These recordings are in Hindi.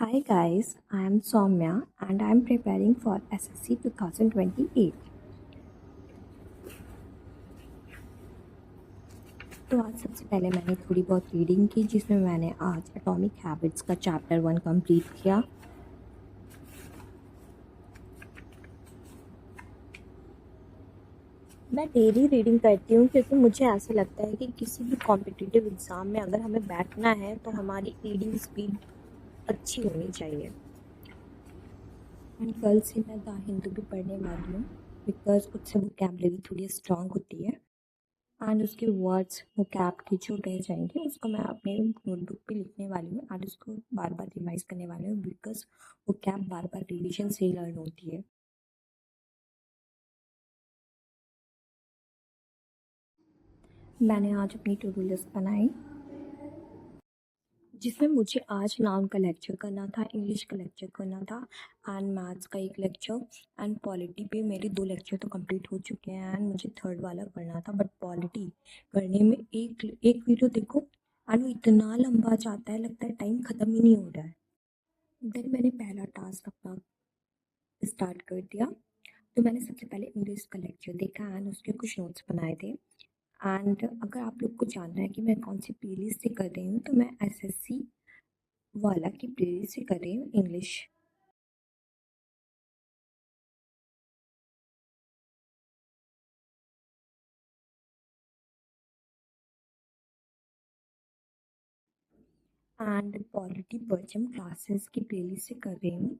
Hi guys, I am Soumya and I am preparing for SSC 2028. तो आज सबसे पहले मैंने थोड़ी बहुत रीडिंग की जिसमें मैंने आज एटॉमिक हैबिट्स का चैप्टर 1 कंप्लीट किया। मैं डेली रीडिंग करती हूँ क्योंकि मुझे ऐसा लगता है कि किसी भी कॉम्पिटिटिव एग्ज़ाम में अगर हमें बैठना है तो हमारी रीडिंग स्पीड अच्छी होनी चाहिए। एंड कल से मैं द हिंदू भी पढ़ने वाली हूँ बिकॉज उससे वोकैबुलरी थोड़ी स्ट्रॉन्ग होती है एंड उसके वर्ड्स वोकैब के जो रह जाएंगे उसको मैं अपने नोटबुक पे लिखने वाली हूँ एंड उसको बार बार रिवाइज करने वाली हूँ because vocab bar bar revision से ही लर्न होती है। मैंने आज अपनी टू डू लिस्ट बनाई जिसमें मुझे आज नाउन का लेक्चर करना था, इंग्लिश का लेक्चर करना था एंड मैथ्स का एक लेक्चर एंड पॉलिटी पे मेरे 2 लेक्चर तो कंप्लीट हो चुके हैं एंड मुझे थर्ड वाला करना था। बट पॉलिटी करने में एक वीडियो देखो एंड वो इतना लंबा जाता है, लगता है टाइम ख़त्म ही नहीं हो रहा है। देन मैंने पहला टास्क अपना स्टार्ट कर दिया। तो मैंने सबसे पहले इंग्लिश का लेक्चर देखा एंड उसके कुछ नोट्स बनाए थे। एंड अगर आप लोग को जानना है कि मैं कौन सी प्लेलिस्ट से कर रही हूँ तो मैं एसएससी वाला की प्लेलिस्ट से कर रही हूँ इंग्लिश। एंड पॉलिटी बर्चम क्लासेस की प्लेलिस्ट से कर रही हूँ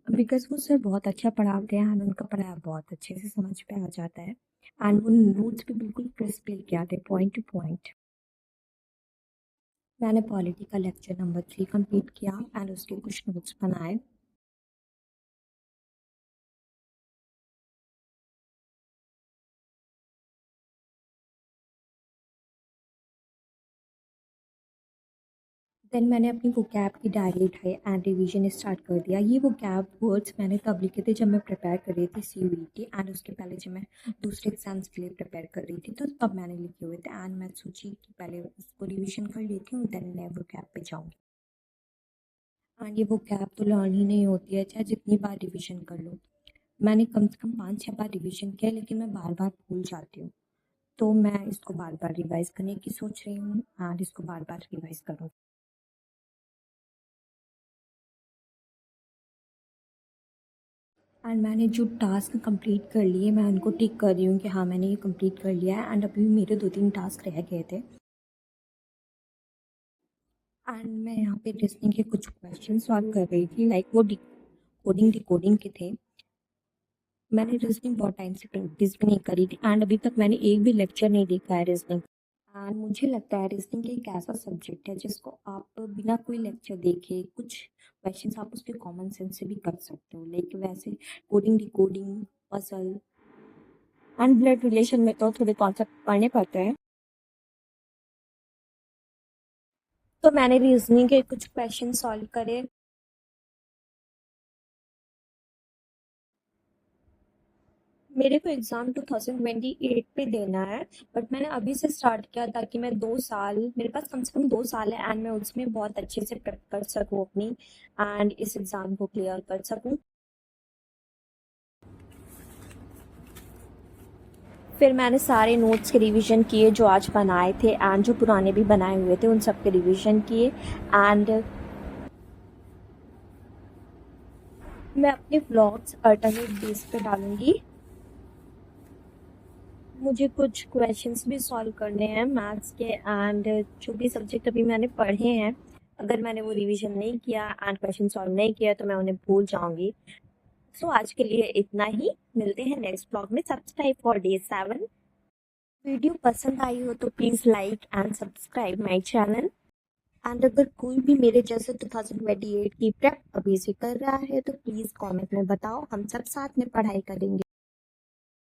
बिकॉज वो सर बहुत अच्छा पढ़ाते हैं एंड उनका पढ़ाया बहुत अच्छे से समझ पे आ जाता है एंड वो नोट्स भी बिल्कुल क्रिस्प लेके आते हैं पॉइंट टू पॉइंट। मैंने पॉलिटी का लेक्चर नंबर 3 कंप्लीट किया एंड उसके कुछ नोट्स बनाए। देन मैंने अपनी वोकैब की डायरी उठाई एंड रिवीजन स्टार्ट कर दिया। ये वोकैब वर्ड्स मैंने तब लिखे थे जब मैं प्रिपेयर कर रही थी CUET एंड उसके पहले जब मैं दूसरे एग्जाम्स के लिए प्रिपेयर कर रही थी तो तब मैंने लिखे हुए थे एंड मैं सोची कि पहले उसको रिवीजन कर लेती हूँ देन मैं वोकैब पे जाऊँगी। एंड ये वोकैब तो लर्न ही नहीं होती है चाहे जितनी बार रिविजन कर लो। मैंने कम से कम 5-6 बार रिविजन किया लेकिन मैं बार बार भूल जाती हूँ, तो मैं इसको बार बार रिवाइज करने की सोच रही हूँ एंड इसको बार बार रिवाइज करूँगी। एंड मैंने जो टास्क कंप्लीट कर लिए मैं उनको टिक कर रही हूँ कि हाँ मैंने ये कंप्लीट कर लिया है एंड अभी मेरे 2-3 टास्क रह गए थे एंड मैं यहाँ पे रीजनिंग के कुछ क्वेश्चन सॉल्व कर रही थी लाइक वो कोडिंग डिकोडिंग के थे। मैंने रीजनिंग बहुत टाइम से प्रैक्टिस भी नहीं करी थी एंड अभी तक मैंने एक भी लेक्चर नहीं देखा है रीजनिंग एंड मुझे लगता है रीजनिंग एक ऐसा सब्जेक्ट है जिसको आप बिना कोई लेक्चर देखे कुछ क्वेश्चंस आप उसके कॉमन सेंस से भी कर सकते हो लेकिन वैसे coding decoding puzzle and blood relation में तो थोड़े कॉन्सेप्ट पढ़ने पड़ते हैं। तो मैंने रीजनिंग के कुछ क्वेश्चन सॉल्व करे। मेरे को एग्ज़ाम 2028 पे देना है बट मैंने अभी से स्टार्ट किया ताकि मैं 2 साल मेरे पास कम से कम 2 साल है एंड मैं उसमें बहुत अच्छे से प्रेप कर सकूँ अपनी एंड इस एग्ज़ाम को क्लियर कर सकूँ। फिर मैंने सारे नोट्स के रिवीजन किए जो आज बनाए थे एंड जो पुराने भी बनाए हुए थे उन सब के रिवीजन किए एंड मैं अपने व्लॉग्स अल्टरनेट बेस पे डालूंगी। मुझे कुछ क्वेश्चंस भी सॉल्व करने हैं मैथ्स के एंड जो भी सब्जेक्ट अभी मैंने पढ़े हैं अगर मैंने वो रिवीजन नहीं किया एंड क्वेश्चन सॉल्व नहीं किया तो मैं उन्हें भूल जाऊंगी। सो आज के लिए इतना ही, मिलते हैं नेक्स्ट ब्लॉग में। Subscribe for day 7। वीडियो पसंद आई हो तो please like and subscribe my channel and अगर कोई भी मेरे जैसे 2028 की प्रेप अभी से कर रहा है तो प्लीज़ कमेंट में बताओ, हम सब साथ में पढ़ाई करेंगे।